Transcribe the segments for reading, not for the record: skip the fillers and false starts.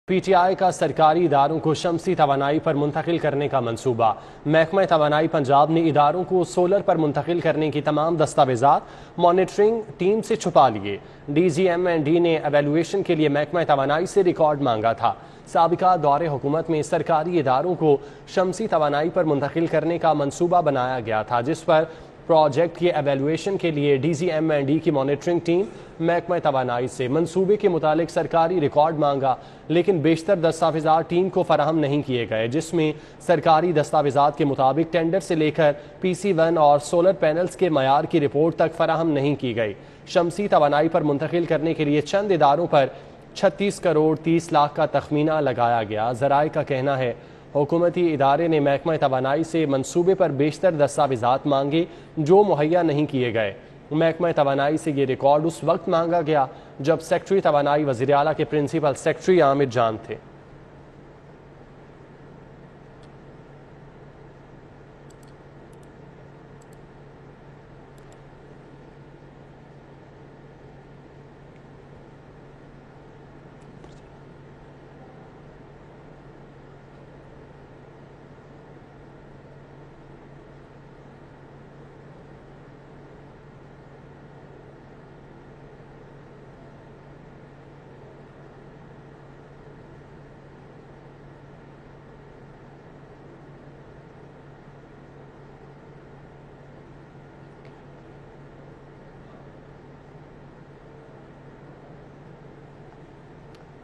P T I کا سرکاری اداروں کو شمسی توانائی پر منتقل کرنے کا منصوبہ۔ محکمہ توانائی پنجاب نے اداروں کو سولر پر منتقل کرنے کی تمام دستاویزات مانیٹرنگ ٹیم سے چھپا لیے۔ D G M and D نے ایویلویشن کے لیے محکمہ توانائی سے ریکارڈ مانگا تھا۔ سابقہ دور حکومت میں سرکاری اداروں کو شمسی توانائی پر منتقل کرنے کا منصوبہ بنایا گیا تھا، جس پر پروجیکٹ کی ایویلویشن کے لیے D G M and D کی مانیٹرنگ ٹیم محکمہ توانائی سے منصوبے کے متعلق سرکاری ریکارڈ مانگا، لیکن بیشتر دستاویزات ٹیم کو فراہم نہیں کیے گئے، جس میں سرکاری دستاویزات کے مطابق ٹینڈر سے لے کر پی سی 1 اور سولر پینلز کے معیار کی رپورٹ تک فراہم نہیں کی گئی۔ شمسی توانائی پر منتقل کرنے کے لیے چند اداروں پر 36 کروڑ 30 لاکھ کا تخمینہ لگایا گیا۔ ذرائع کا کہنا ہے حکومتی ادارے نے محکمہ توانائی سے منصوبے پر بیشتر دستاویزات مانگے جو مہیا نہیں کیے گئے۔ محکمہ توانائی سے یہ ریکارڈ اس وقت مانگا گیا جب سیکٹری توانائی وزیر اعلیٰ کے پرنسپل سیکٹری عامر جان تھے۔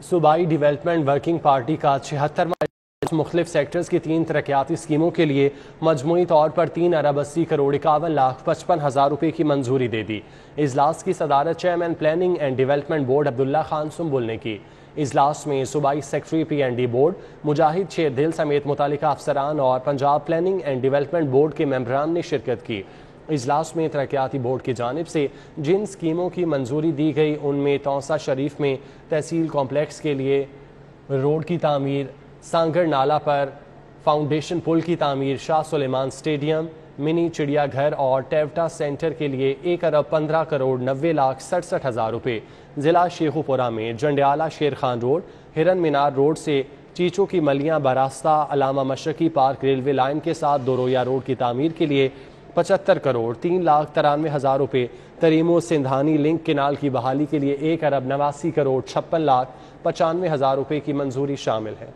صوبائی ڈیولپمنٹ ورکنگ پارٹی کا 76واں مختلف سیکٹرز کی 3 ترقیاتی اسکیموں کے لیے مجموعی طور پر 3 ارب 80 کروڑ 51 لاکھ 55 ہزار روپے کی منظوری دے دی۔ اجلاس کی صدارت chairman planning and development board Abdullah Khan Sumbal نے کی۔ اجلاس میں صوبائی secretary P N D board Mujahid Sher Dil سمیت متعلقہ افسران اور Punjab planning and development board کے ممبران نے شرکت کی۔ اجلاس میں ترقیاتی بورڈ کی جانب سے جن اسکیموں کی منظوری دی گئی ان میں توسہ شریف میں تحصیل کمپلیکس کے لیے روڈ کی تعمیر، سانگڑ نالہ پر فاؤنڈیشن پل کی تعمیر، شاہ سلیمان سٹیڈیم، منی چڑیا گھر اور ٹیوٹا سینٹر کے لیے 1 ارب 15 کروڑ 90 لاکھ 67 ہزار روپے۔ ضلع شیخوپورہ میں جنڈیالہ شیر خان روڈ، ہرن مینار روڈ سے چیچو کی ملیاں براستہ علامہ مشرقی پارک ریلوے لائن کے ساتھ دورویہ روڈ کی تعمیر کے لیے 75 کروڑ 3 لاکھ 93 ہزار روپے، تریمو سندھانی لنک کینال کی بحالی کے لیے 1 ارب 89 کروڑ 56 لاکھ 95 ہزار روپے کی منظوری شامل ہے۔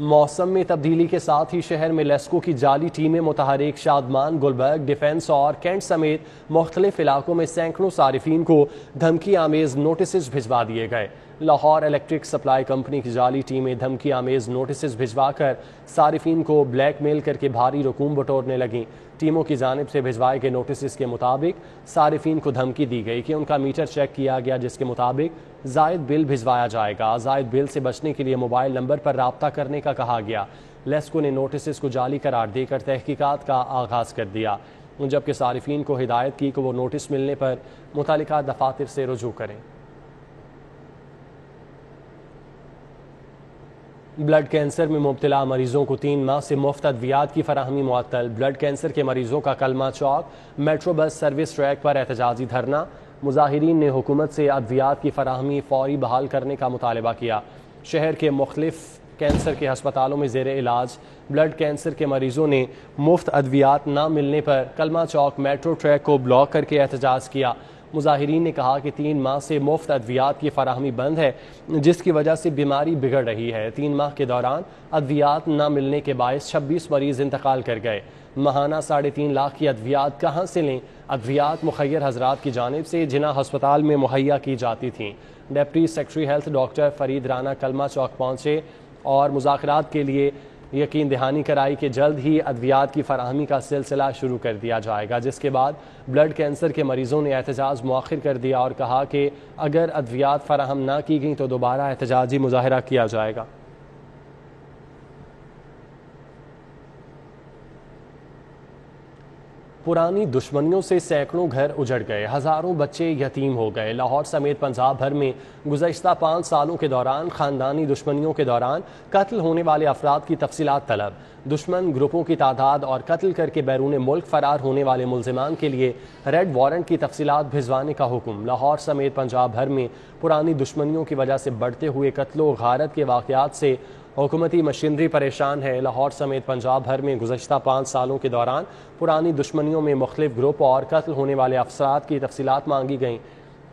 موسم میں تبدیلی کے ساتھ ہی شہر میں لیسکو کی جعلی ٹیمیں متحرک شادمان، گلبرگ، ڈیفنس اور کینٹ سمیت مختلف علاقوں میں سینکڑوں صارفین کو دھمکی آمیز نوٹسز بھجوا دیے گئے۔ لاہور الیکٹرک سپلائی کمپنی کی جعلی ٹیمیں دھمکی آمیز نوٹسز بھجوا کر صارفین کو بلیک میل کر کے بھاری رقوم بٹورنے لگیں۔ ٹیموں کی جانب سے بھجوائے گئے نوٹسز کے مطابق صارفین کو دھمکی دی گئی کہ ان کا میٹر چیک کیا گیا، جس کے مطابق زائد بل بھجوایا جائے گا۔ زائد بل سے بچنے کے لیے موبائل نمبر پر رابطہ کرنے کا کہا گیا۔ لیسکو نے نوٹسز کو جعلی قرار دے کر تحقیقات کا آغاز کر دیا، جبکہ صارفین کو ہدایت کی کہ وہ نوٹس ملنے پر متعلقہ دفاتر سے رجوع کریں۔ بلڈ کینسر میں مبتلا مریضوں کو 3 ماہ سے مفت ادویات کی فراہمی معطل۔ بلڈ کینسر کے مریضوں کا کلمہ چوک میٹرو بس سروس ٹریک پر احتجاجی دھرنا۔ مظاہرین نے حکومت سے ادویات کی فراہمی فوری بحال کرنے کا مطالبہ کیا۔ شہر کے مختلف کینسر کے ہسپتالوں میں زیر علاج بلڈ کینسر کے مریضوں نے مفت ادویات نہ ملنے پر کلمہ چوک میٹرو ٹریک کو بلاک کر کے احتجاج کیا۔ مظاہرین نے کہا کہ 3 ماہ سے مفت ادویات کی فراہمی بند ہے، جس کی وجہ سے بیماری بگڑ رہی ہے۔ 3 ماہ کے دوران ادویات نہ ملنے کے باعث 26 مریض انتقال کر گئے۔ ماہانہ 3.5 لاکھ کی ادویات کہاں سے لیں؟ ادویات مخیر حضرات کی جانب سے جناح ہسپتال میں مہیا کی جاتی تھیں۔ Deputy secretary health doctor Farid Rana کلمہ چوک پہنچے اور مذاکرات کے لیے یقین دہانی کرائی کہ جلد ہی ادویات کی فراہمی کا سلسلہ شروع کر دیا جائے گا، جس کے بعد بلڈ کینسر کے مریضوں نے احتجاج مؤخر کر دیا اور کہا کہ اگر ادویات فراہم نہ کی گئیں تو دوبارہ احتجاجی مظاہرہ کیا جائے گا۔ پرانی دشمنیوں سے سینکڑوں گھر اجڑ گئے، ہزاروں بچے یتیم ہو گئے۔ لاہور سمیت پنجاب بھر میں گزشتہ 5 سالوں کے دوران خاندانی دشمنیوں کے دوران قتل ہونے والے افراد کی تفصیلات طلب، دشمن گروپوں کی تعداد اور قتل کر کے بیرون ملک فرار ہونے والے ملزمان کے لیے ریڈ وارنٹ کی تفصیلات بھجوانے کا حکم۔ لاہور سمیت پنجاب بھر میں پرانی دشمنیوں کی وجہ سے بڑھتے ہوئے قتل و غارت کے واقعات سے حکومتی مشینری پریشان ہے۔ لاہور سمیت پنجاب بھر میں گزشتہ 5 سالوں کے دوران پرانی دشمنیوں میں مختلف گروپ اور قتل ہونے والے افراد کی تفصیلات مانگی گئیں۔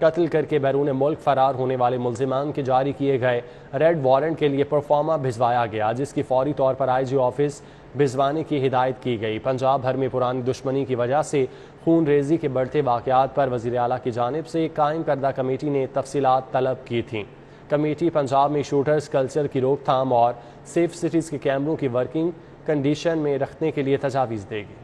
قتل کر کے بیرون ملک فرار ہونے والے ملزمان کے جاری کیے گئے ریڈ وارنٹ کے لیے پرفارما بھجوایا گیا، جس کی فوری طور پر آئی جی آفس بھجوانے کی ہدایت کی گئی۔ پنجاب بھر میں پرانی دشمنی کی وجہ سے خون ریزی کے بڑھتے واقعات پر وزیر اعلیٰ کی جانب سے قائم کردہ کمیٹی نے تفصیلات طلب کی تھیں۔ کمیٹی پنجاب میں شوٹرز کلچر کی روک تھام اور سیف سٹیز کے کیمروں کی ورکنگ کنڈیشن میں رکھنے کے لیے تجاویز دے گی۔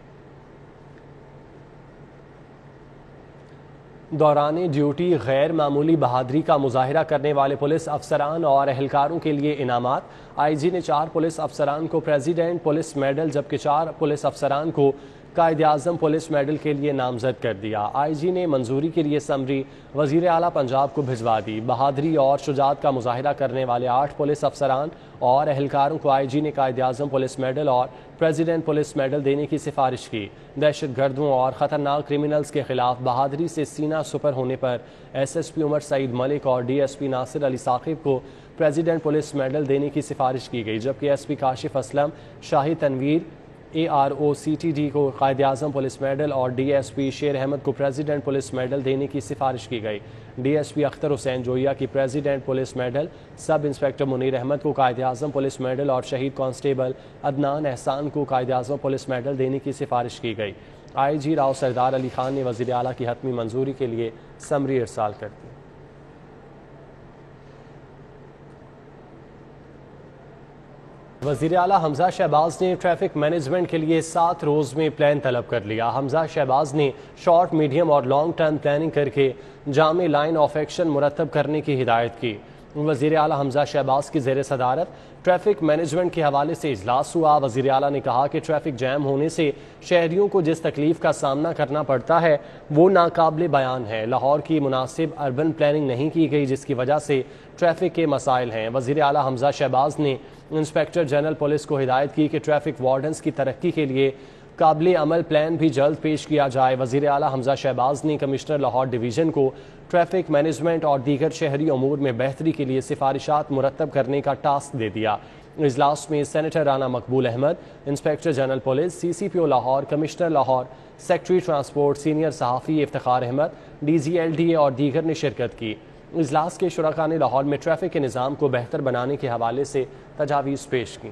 دوران ڈیوٹی غیر معمولی بہادری کا مظاہرہ کرنے والے پولیس افسران اور اہلکاروں کے لیے انعامات۔ آئی جی نے 4 پولیس افسران کو پریزیڈنٹ پولیس میڈل جبکہ 4 پولیس افسران کو قائد اعظم پولیس میڈل کے لیے نامزد کر دیا۔ آئی جی نے منظوری کے لیے سمری وزیر اعلیٰ پنجاب کو بھجوا دی۔ بہادری اور شجاعت کا مظاہرہ کرنے والے 8 پولیس افسران اور اہلکاروں کو آئی جی نے قائد اعظم پولیس میڈل اور پریزیڈنٹ پولیس میڈل دینے کی سفارش کی۔ دہشت گردوں اور خطرناک کرمنلز کے خلاف بہادری سے سینہ سپر ہونے پر ایس ایس پی عمر سعید ملک اور ڈی ایس پی ناصر علی ثاقب کو پریزیڈنٹ پولیس میڈل دینے کی سفارش کی گئی، جبکہ S P Kashif Aslam Shahi Tanveer A R O C T D کو قائد اعظم پولیس میڈل اور D S P Sher Ahmad کو پریزیڈنٹ پولیس میڈل دینے کی سفارش کی گئی۔ D S P Akhtar Hussain Joya کی president police medal, sub inspector Munir Ahmed کو قائد اعظم پولیس میڈل اور شہید کانسٹیبل عدنان احسان کو قائد اعظم پولیس میڈل دینے کی سفارش کی گئی۔ آئی جی راؤ سردار علی خان نے وزیر اعلیٰ کی حتمی منظوری کے لیے سمری ارسال کر دی۔ وزیر اعلیٰ حمزہ شہباز نے ٹریفک مینجمنٹ کے لیے 7 روز میں پلان طلب کر لیا۔ حمزہ شہباز نے شارٹ، میڈیم اور لانگ ٹرم پلاننگ کر کے جامع لائن آف ایکشن مرتب کرنے کی ہدایت کی۔ وزیر اعلیٰ حمزہ شہباز کی زیر صدارت ٹریفک مینجمنٹ کے حوالے سے اجلاس ہوا۔ وزیر اعلیٰ نے کہا کہ ٹریفک جام ہونے سے شہریوں کو جس تکلیف کا سامنا کرنا پڑتا ہے وہ ناقابل بیان ہے۔ لاہور کی مناسب اربن پلاننگ نہیں کی گئی، جس کی وجہ سے ٹریفک کے مسائل ہیں۔ وزیر اعلیٰ حمزہ شہباز نے انسپکٹر جنرل پولیس کو ہدایت کی کہ ٹریفک وارڈنز کی ترقی کے لیے قابل عمل پلان بھی جلد پیش کیا جائے۔ وزیر اعلیٰ حمزہ شہباز نے کمشنر لاہور ڈویژن کو ٹریفک مینجمنٹ اور دیگر شہری امور میں بہتری کے لیے سفارشات مرتب کرنے کا ٹاسک دے دیا۔ اجلاس میں senator Rana Maqbool Ahmad, inspector general police, C C P O Lahore, commissioner Lahore, secretary transport, senior صحافی Iftikhar Ahmad, D G L D A اور دیگر نے شرکت کی۔ اجلاس کے شرکاء نے لاہور میں ٹریفک کے نظام کو بہتر بنانے کے حوالے سے تجاویز پیش کی۔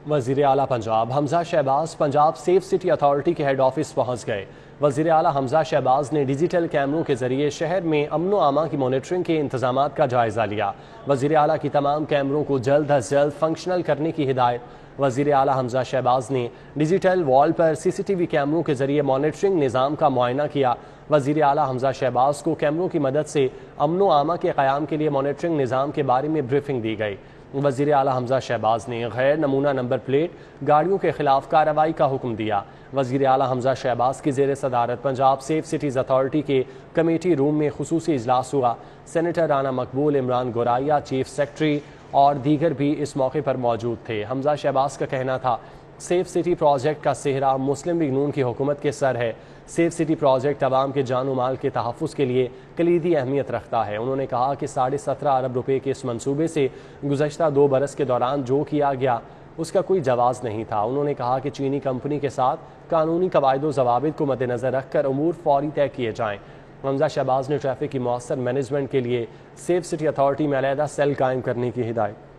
وزیر اعلیٰ Punjab Hamza Shahbaz Punjab safe city authority کے ہیڈ آفس پہنچ گئے۔ وزیر اعلیٰ حمزہ شہباز نے ڈیجیٹل کیمروں کے ذریعے شہر میں امن و امان کی مانیٹرنگ کے انتظامات کا جائزہ لیا۔ وزیر اعلیٰ کی تمام کیمروں کو جلد از جلد فنکشنل کرنے کی ہدایت۔ وزیر اعلیٰ حمزہ شہباز نے ڈیجیٹل وال پر سی سی ٹی وی کیمروں کے ذریعے مانیٹرنگ نظام کا معائنہ کیا۔ وزیر اعلیٰ حمزہ شہباز کو کیمروں کی مدد سے امن و امان کے قیام کے لیے مانیٹرنگ نظام کے بارے میں بریفنگ دی گئی۔ وزیر اعلیٰ حمزہ شہباز نے غیر نمونہ نمبر پلیٹ گاڑیوں کے خلاف کارروائی کا حکم دیا۔ وزیر اعلیٰ حمزہ شہباز کی زیر صدارت پنجاب سیف سٹیز اتھارٹی کے کمیٹی روم میں خصوصی اجلاس ہوا۔ سینیٹر رانا مقبول، عمران گورائیا، چیف سیکرٹری اور دیگر بھی اس موقع پر موجود تھے۔ حمزہ شہباز کا کہنا تھا، سیف سٹی پروجیکٹ کا سہرا مسلم لیگ نون کی حکومت کے سر ہے۔ سیف سٹی پروجیکٹ عوام کے جان و مال کے تحفظ کے لیے کلیدی اہمیت رکھتا ہے۔ انہوں نے کہا کہ 17.5 ارب روپے کے اس منصوبے سے گزشتہ 2 برس کے دوران جو کیا گیا اس کا کوئی جواز نہیں تھا۔ انہوں نے کہا کہ چینی کمپنی کے ساتھ قانونی قواعد و ضوابط کو مد نظر رکھ کر امور فوری طے کیے جائیں۔ حمزہ شہباز نے ٹریفک کی مؤثر مینجمنٹ کے لیے سیف سٹی اتھارٹی میں علیحدہ سیل قائم کرنے کی ہدایت۔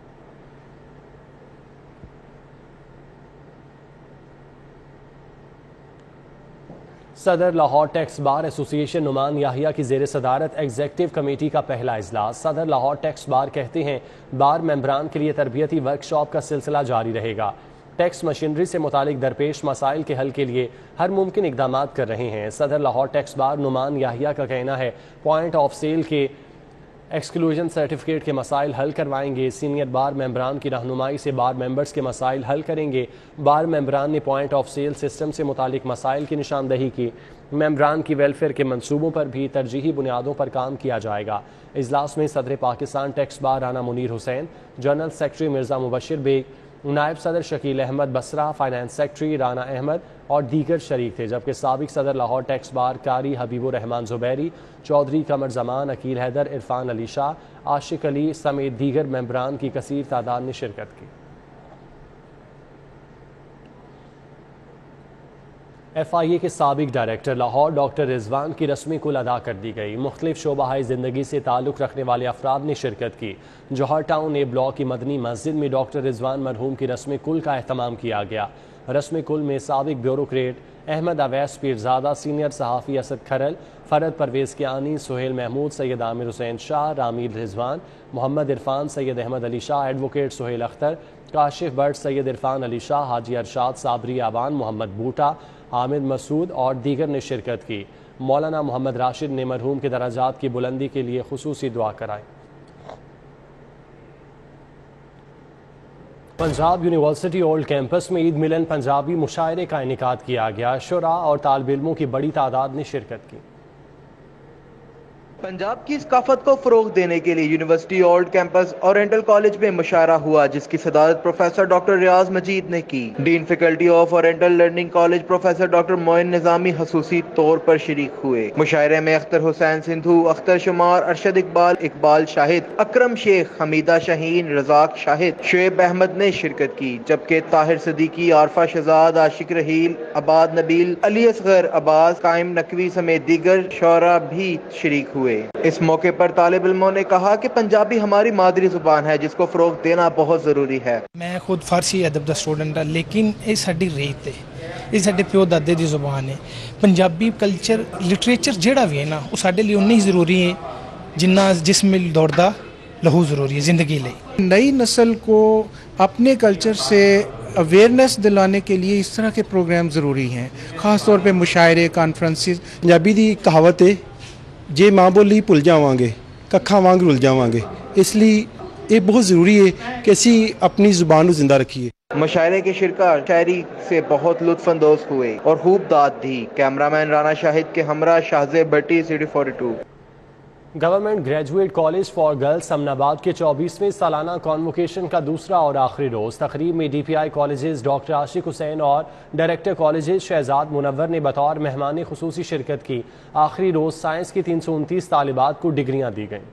صدر لاہور ٹیکس بار ایسوسی ایشن نعمان یحییٰ کی زیر صدارت ایگزیکٹو کمیٹی کا پہلا اجلاس۔ صدر لاہور ٹیکس بار کہتے ہیں بار ممبران کے لیے تربیتی ورکشاپ کا سلسلہ جاری رہے گا۔ ٹیکس مشینری سے متعلق درپیش مسائل کے حل کے لیے ہر ممکن اقدامات کر رہے ہیں۔ صدر لاہور ٹیکس بار نعمان یحییٰ کا کہنا ہے پوائنٹ آف سیل کے ایکسکلوژن سرٹیفکیٹ کے مسائل حل کروائیں گے. سینئر بار ممبران کی رہنمائی سے بار ممبرز کے مسائل حل کریں گے. بار ممبران نے پوائنٹ آف سیل سسٹم سے متعلق مسائل کی نشاندہی کی. ممبران کی ویلفیئر کے منصوبوں پر بھی ترجیحی بنیادوں پر کام کیا جائے گا. اجلاس میں صدر پاکستان ٹیکس بار رانا منیر حسین، جنرل سیکرٹری مرزا مبشر بیگ، نائب صدر شکیل احمد بصرہ، فائنانس سیکرٹری رانا احمد اور دیگر شریک تھے، جبکہ سابق صدر لاہور ٹیکس بار قاری حبیب الرحمان زبیری، چودھری قمر زمان، عقیل حیدر، عرفان علی شاہ، عاشق علی سمیت دیگر ممبران کی کثیر تعداد نے شرکت کی. ایف آئی اے کے سابق ڈائریکٹر لاہور ڈاکٹر رضوان کی رسم کل ادا کر دی گئی. مختلف شعبہ زندگی سے تعلق رکھنے والے افراد نے شرکت کی. جوہر ٹاؤن اے بلاک کی مدنی مسجد میں ڈاکٹر رضوان مرحوم کی رسم کل کا اہتمام کیا گیا. رسم کل میں سابق بیوروکریٹ احمد اویس پیرزادہ، سینئر صحافی اسد کھرل، فرد پرویز کیانی، سہیل محمود، سید عامر حسین شاہ، رامیل رضوان، محمد عرفان، سید احمد علی شاہ، ایڈوکیٹ سہیل اختر، کاشف بٹ، سید عرفان علی شاہ، حاجی ارشاد صابری آبان، محمد بوٹا، حامد مسعود اور دیگر نے شرکت کی. مولانا محمد راشد نے مرحوم کے درجات کی بلندی کے لیے خصوصی دعا کرائی. پنجاب یونیورسٹی اولڈ کیمپس میں عید ملن پنجابی مشاعرے کا انعقاد کیا گیا. شعراء اور طالب علموں کی بڑی تعداد نے شرکت کی. پنجاب کی ثقافت کو فروغ دینے کے لیے university old campus oriental college میں مشاعرہ ہوا، جس کی صدارت پروفیسر ڈاکٹر ریاض مجید نے کی. Dean faculty of oriental learning college professor doctor Moin Nizami خصوصی طور پر شریک ہوئے. مشاعرے میں اختر حسین سندھو، اختر شمار، ارشد اقبال، اقبال شاہد، اکرم شیخ، حمیدہ شاہین، رزاق شاہد، شعیب احمد نے شرکت کی، جبکہ طاہر صدیقی، عارفہ شہزاد، عاشق رحیل، عباد نبیل، علی اصغر عباس، قائم نقوی سمیت دیگر شعراء بھی شریک ہوئے. اس موقع پر طالب علموں نے کہا کہ پنجابی ہماری مادری زبان ہے، جس کو فروغ دینا بہت ضروری ہے. میں خود فارسی ادب دا سٹوڈنٹ ہوں، لیکن یہ ساری ریت ہے، یہ سارے پیو دادے دی زبان ہے. پنجابی کلچر لٹریچر جہاں بھی ہے نا، وہ سارے لیے اُنی ضروری ہے جنہ جسم دوڑدا لہو ضروری ہے زندگی لیے. نئی نسل کو اپنے کلچر سے اویئرنیس دلانے کے لیے اس طرح کے پروگرام ضروری ہیں، خاص طور پہ مشاعرے، کانفرنسز. پنجابی دی کہاوت ہے جے ماں بولی بھول جاواں گے ککھاں وانگ رل جاواں گے، اس لیے یہ بہت ضروری ہے کہ اسی اپنی زبان کو زندہ رکھیے. مشاعرے کے شرکاء شاعری سے بہت لطف اندوز ہوئے اور خوب داد دی. کیمرہ مین رانا شاہد کے ہمراہ Shahzeb Bhatti, city 42. Government graduate college for girls Amanabad کے 24ویں سالانہ کانوکیشن کا دوسرا اور آخری روز. تقریب میں ڈی پی آئی کالجز ڈاکٹر عاشق حسین اور ڈائریکٹر کالجز شہزاد منور نے بطور مہمان خصوصی شرکت کی. آخری روز سائنس کی 329 طالبات کو ڈگریاں دی گئیں.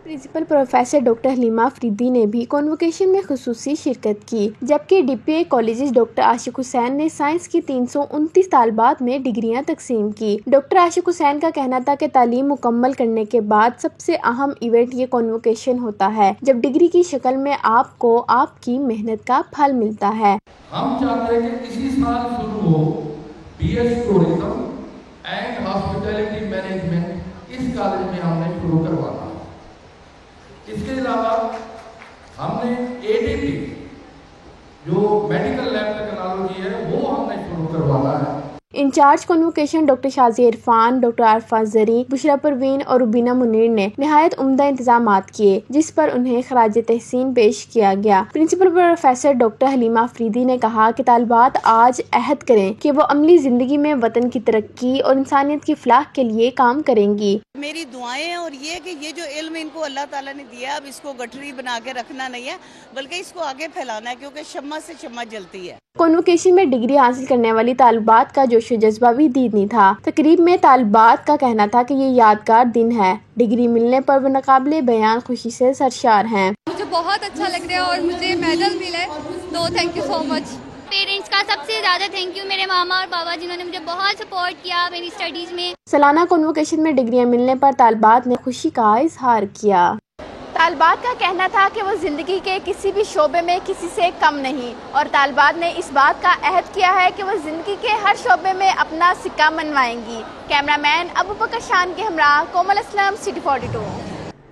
Principal professor doctor Haleema Afridi نے بھی کانوکیشن میں خصوصی شرکت کی، جبکہ D P A colleges doctor Ashiq Hussain نے سائنس کی 329 طالبات میں ڈگریاں تقسیم کی. ڈاکٹر عاشق حسین کا کہنا تھا کہ تعلیم مکمل کرنے کے بعد سب سے اہم ایونٹ یہ کانوکیشن ہوتا ہے، جب ڈگری کی شکل میں آپ کو آپ کی محنت کا پھل ملتا ہے. ہم چاہتے ہیں کہ اسی سال شروع ہو B S tourism and hospitality management اس کالج میں ہم نے شروع کروانا. اس کے علاوہ ہم نے اے ڈی پی جو میڈیکل لیب ٹیکنالوجی ہے وہ ہم نے شروع کروانا ہے. Incharge convocation doctor Shazia Irfan, doctor Arifa Zareen, Bushra Parveen اور ربینہ منیر نے نہایت عمدہ انتظامات کیے، جس پر انہیں خراج تحسین پیش کیا گیا. Principal professor doctor Haleema Afridi نے کہا کہ طالبات آج عہد کریں کہ وہ عملی زندگی میں وطن کی ترقی اور انسانیت کی فلاح کے لیے کام کریں گی. میری دعائیں ہیں اور یہ کہ یہ جو علم ان کو اللہ تعالیٰ نے دیا، اب اس کو گٹھری بنا کے رکھنا نہیں ہے بلکہ اس کو آگے پھیلانا ہے، کیونکہ شمع سے شمع جلتی ہے. کنوکیشن میں ڈگری حاصل کرنے والی طالبات کا جوش و جذبہ بھی دینی تھا. تقریب میں طالبات کا کہنا تھا کہ یہ یادگار دن ہے. ڈگری ملنے پر وہ ناقابل بیان خوشی سے سرشار ہیں. مجھے بہت اچھا لگ رہا ہے اور مجھے میڈل ملے تو thank you so much. Parents کا سب سے زیادہ تھینک یو، میرے ماما اور بابا جنہوں نے مجھے بہت سپورٹ کیا میری اسٹڈیز میں. سالانہ کنوکیشن میں ڈگریاں ملنے پر طالبات نے خوشی کا اظہار کیا. طالبات کا کہنا تھا کہ وہ زندگی کے کسی بھی شعبے میں کسی سے کم نہیں، اور طالبات نے اس بات کا عہد کیا ہے کہ وہ زندگی کے ہر شعبے میں اپنا سکہ منوائیں گی. کیمرہ مین ابو بکر شان کے ہمراہ کومل اسلم، سٹی 42.